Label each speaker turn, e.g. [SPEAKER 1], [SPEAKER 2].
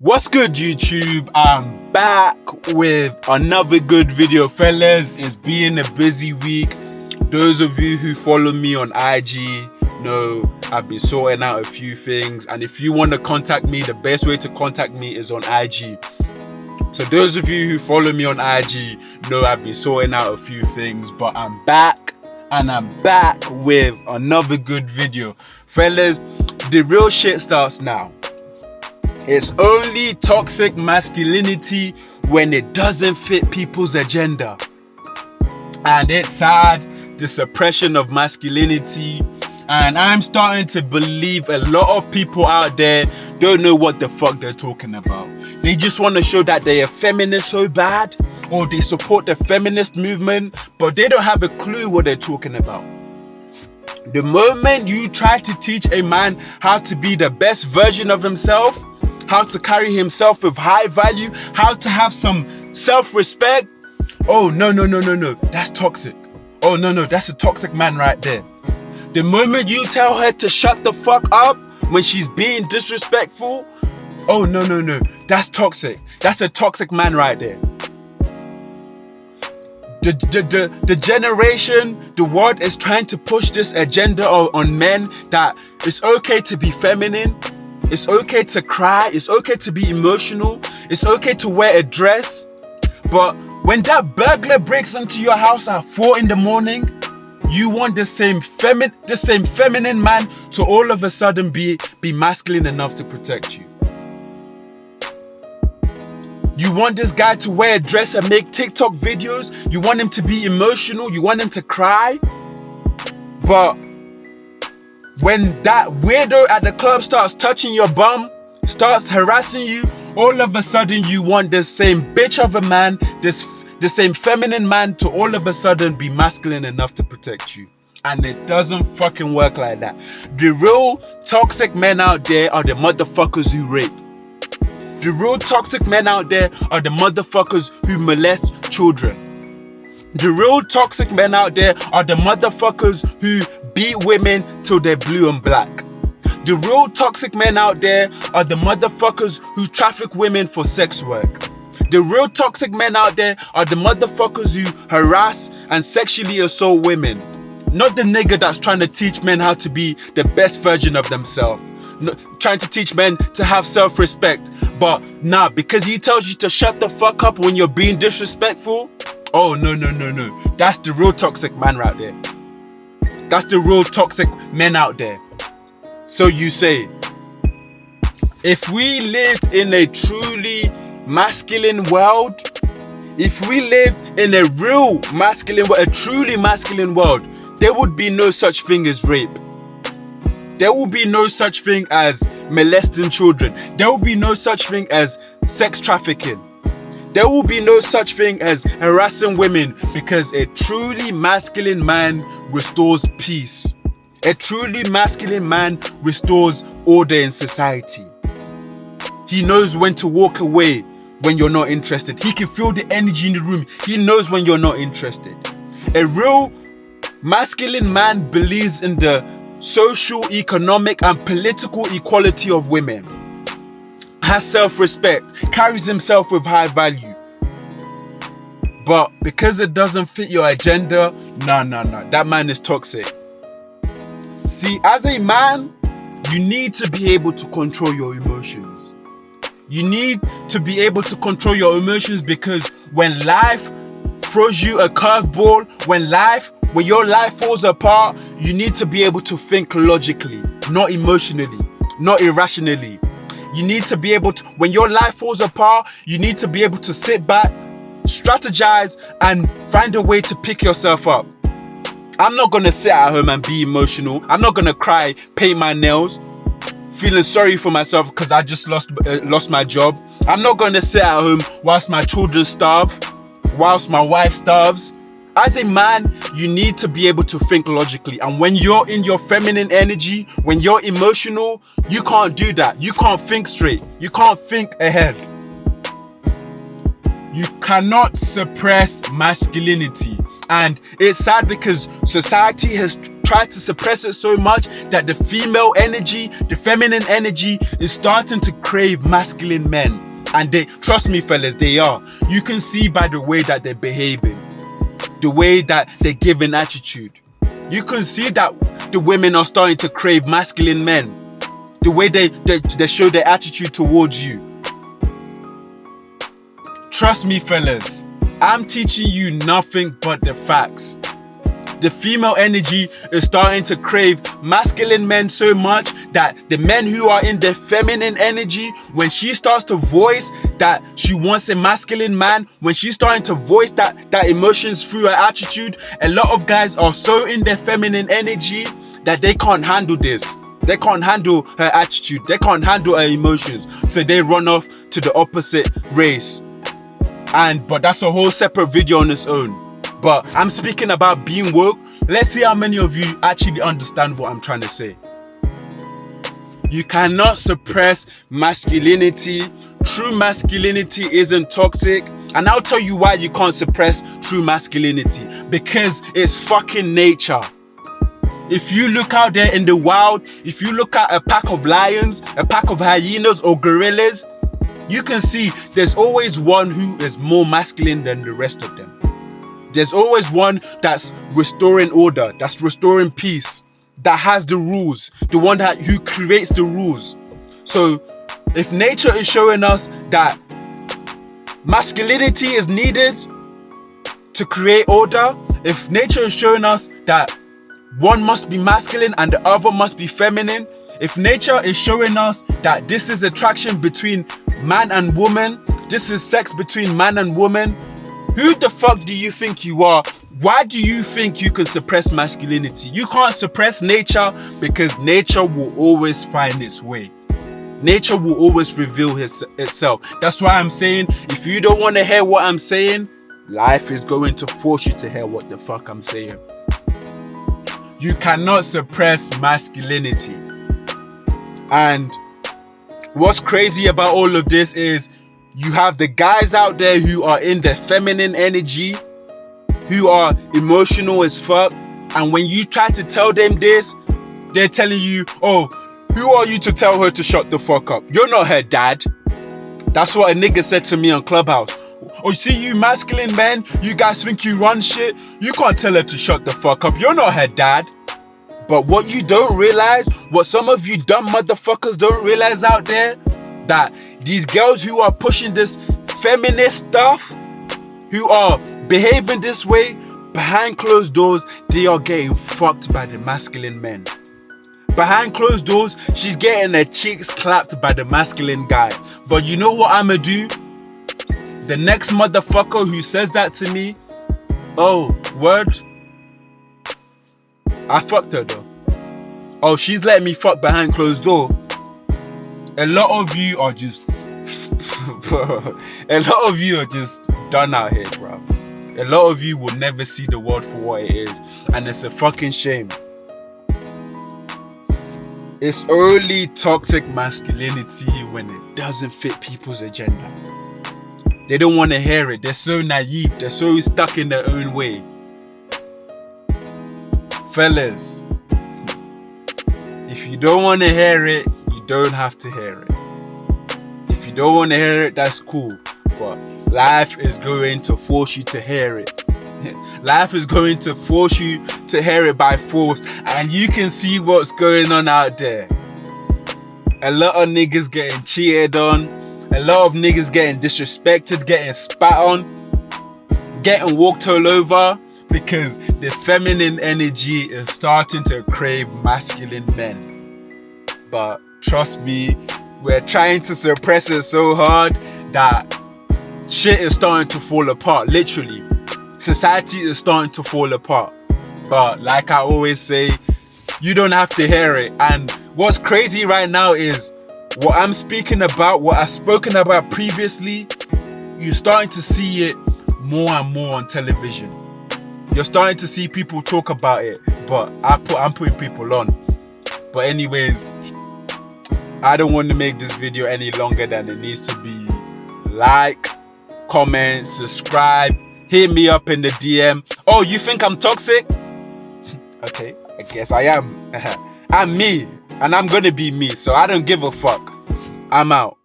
[SPEAKER 1] What's good, YouTube? I'm back with another good video, fellas. It's been a busy week. Those of you who follow me on IG know I've been sorting out a few things, and if you want to contact me, the best way to contact me is on IG. So those of you who follow me on IG know I've been sorting out a few things, but I'm back, and I'm back with another good video. Fellas, the real shit starts now. It's only toxic masculinity when it doesn't fit people's agenda. And it's sad, the suppression of masculinity. And I'm starting to believe a lot of people out there don't know what the fuck they're talking about. They just want to show that they are feminist so bad, or they support the feminist movement, but they don't have a clue what they're talking about. The moment you try to teach a man how to be the best version of himself, how to carry himself with high value, how to have some self-respect, oh no, that's toxic. Oh no, that's a toxic man right there. The moment you tell her to shut the fuck up when she's being disrespectful, oh no, that's toxic. That's a toxic man right there. The generation, the world is trying to push this agenda on men that it's okay to be feminine, it's okay to cry, it's okay to be emotional, it's okay to wear a dress. But when that burglar breaks into your house at 4 in the morning, you want the same feminine man to all of a sudden be masculine enough to protect you. You want this guy to wear a dress and make TikTok videos. You want him to be emotional. You want him to cry. But when that weirdo at the club starts touching your bum, starts harassing you, all of a sudden you want this same bitch of a man, the same feminine man to all of a sudden be masculine enough to protect you. And it doesn't fucking work like that. The real toxic men out there are the motherfuckers who rape. The real toxic men out there are the motherfuckers who molest children. The real toxic men out there are the motherfuckers who beat women till they're blue and black. The real toxic men out there are the motherfuckers who traffic women for sex work. The real toxic men out there are the motherfuckers who harass and sexually assault women. Not the nigga that's trying to teach men how to be the best version of themselves. Trying to teach men to have self-respect, but nah, because he tells you to shut the fuck up when you're being disrespectful. Oh no, that's the real toxic man right there. That's the real toxic men out there. So you say, if we lived in a truly masculine world, if we lived in a real masculine world, a truly masculine world, there would be no such thing as rape. There will be no such thing as molesting children. There will be no such thing as sex trafficking. There will be no such thing as harassing women, because a truly masculine man restores peace. A truly masculine man restores order in society. He knows when to walk away when you're not interested. He can feel the energy in the room. He knows when you're not interested. A real masculine man believes in the social, economic, and political equality of women, has self-respect, carries himself with high value. But because it doesn't fit your agenda, nah, that man is toxic. See, as a man, you need to be able to control your emotions. You need to be able to control your emotions, because when life throws you a curveball, when your life falls apart, you need to be able to think logically, not emotionally, not irrationally. You need to be able to, when your life falls apart, you need to be able to sit back, strategize, and find a way to pick yourself up. I'm not gonna sit at home and be emotional. I'm not gonna cry, paint my nails, feeling sorry for myself because I just lost my job. I'm not gonna sit at home whilst my children starve, whilst my wife starves. As a man, you need to be able to think logically. And when you're in your feminine energy, when you're emotional, you can't do that. You can't think straight. You can't think ahead. You cannot suppress masculinity. And it's sad because society has tried to suppress it so much that the female energy, the feminine energy, is starting to crave masculine men. And they, trust me fellas, they are. You can see by the way that they're behaving, the way that they're giving attitude. You can see that the women are starting to crave masculine men, the way they show their attitude towards you. Trust me fellas, I'm teaching you nothing but the facts. The female energy is starting to crave masculine men so much that the men who are in their feminine energy, when she starts to voice that she wants a masculine man, when she's starting to voice that emotions through her attitude, a lot of guys are so in their feminine energy that they can't handle this. They can't handle her attitude. They can't handle her emotions. So they run off to the opposite race. But that's a whole separate video on its own. But I'm speaking about being woke. Let's see how many of you actually understand what I'm trying to say. You cannot suppress masculinity. True masculinity isn't toxic. And I'll tell you why you can't suppress true masculinity. Because it's fucking nature. If you look out there in the wild, if you look at a pack of lions, a pack of hyenas or gorillas, you can see there's always one who is more masculine than the rest of them. There's always one that's restoring order, that's restoring peace, that has the rules, the one who creates the rules. So if nature is showing us that masculinity is needed to create order, if nature is showing us that one must be masculine and the other must be feminine, if nature is showing us that this is attraction between man and woman, this is sex between man and woman, who the fuck do you think you are? Why do you think you can suppress masculinity? You can't suppress nature because nature will always find its way. Nature will always reveal itself. That's why I'm saying, if you don't want to hear what I'm saying, life is going to force you to hear what the fuck I'm saying. You cannot suppress masculinity. And what's crazy about all of this is you have the guys out there who are in their feminine energy, who are emotional as fuck, and when you try to tell them this, they're telling you, oh, who are you to tell her to shut the fuck up? You're not her dad. That's what a nigga said to me on Clubhouse. Oh, see you masculine men, you guys think you run shit? You can't tell her to shut the fuck up. You're not her dad. But what you don't realize, what some of you dumb motherfuckers don't realize out there, that these girls who are pushing this feminist stuff, who are behaving this way, behind closed doors, they are getting fucked by the masculine men. Behind closed doors, she's getting her cheeks clapped by the masculine guy. But you know what I'ma do? The next motherfucker who says that to me, oh, word? I fucked her though. Oh, she's letting me fuck behind closed door. A lot of you are just a lot of you are just done out here, bro. A lot of you will never see the world for what it is, and it's a fucking shame. It's only toxic masculinity when it doesn't fit people's agenda. They don't want to hear it. They're so naive. They're so stuck in their own way. Fellas, if you don't want to hear it, you don't have to hear it. If you don't want to hear it, that's cool. But life is going to force you to hear it. Life is going to force you to hear it by force. And you can see what's going on out there. A lot of niggas getting cheated on. A lot of niggas getting disrespected, getting spat on, getting walked all over. Because the feminine energy is starting to crave masculine men. But trust me, we're trying to suppress it so hard that shit is starting to fall apart, literally. Society is starting to fall apart. But like I always say, you don't have to hear it. And what's crazy right now is what I'm speaking about, what I've spoken about previously, you're starting to see it more and more on television. You're starting to see people talk about it, but I'm putting people on. But anyways, I don't want to make this video any longer than it needs to be. Like, comment, subscribe, hit me up in the DM. Oh, you think I'm toxic? Okay, I guess I am. I'm me, and I'm gonna be me, so I don't give a fuck. I'm out.